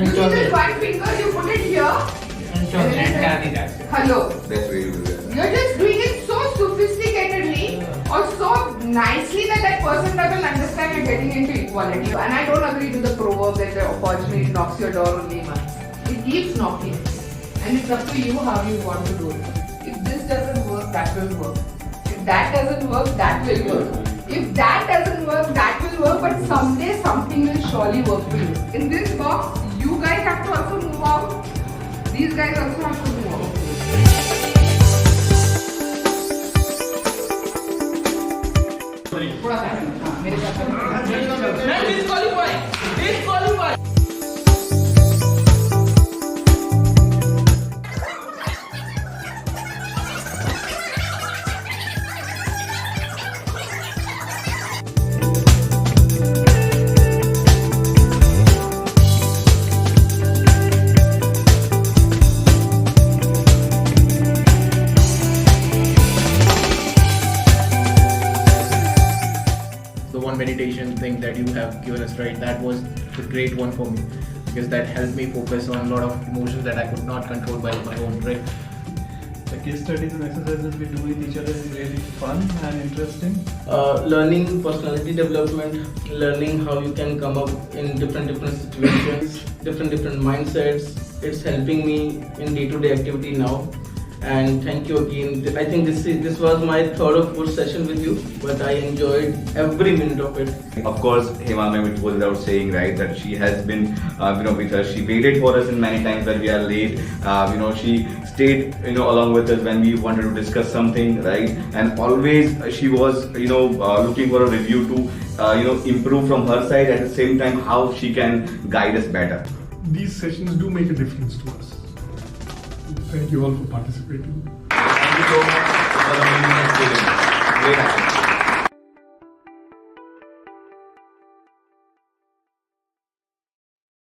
You see this one finger, you put it here. And then hello. That's very good. You're just doing it so sophisticatedly or so nicely that that person doesn't understand you're getting into equality. And I don't agree to the proverb that the opportunity knocks your door only once. It keeps knocking. And it's up to you how you want to do it. If this doesn't work, that will work. If that doesn't work, that will work. If that doesn't work, that will work. But someday something will surely work for you. In this box, you guys have to also move out. These guys also have to move out. Disqualify. The one meditation thing that you have given us, right, that was the great one for me, because that helped me focus on a lot of emotions that I could not control by my own, right? The case studies and exercises we do with each other is really fun and interesting. Learning personality development, learning how you can come up in different situations, different mindsets. It's helping me in day-to-day activity now. And thank you again. I think this was my third or fourth session with you, but I enjoyed every minute of it. Of course, Hema ma'am, it goes without saying, right, that she has been, with us. She waited for us in many times when we are late. She stayed, along with us when we wanted to discuss something, right? And always she was, looking for a review to, improve from her side. At the same time, how she can guide us better. These sessions do make a difference to us. Thank you all for participating. Thank you so much for the amazing experience. Great action.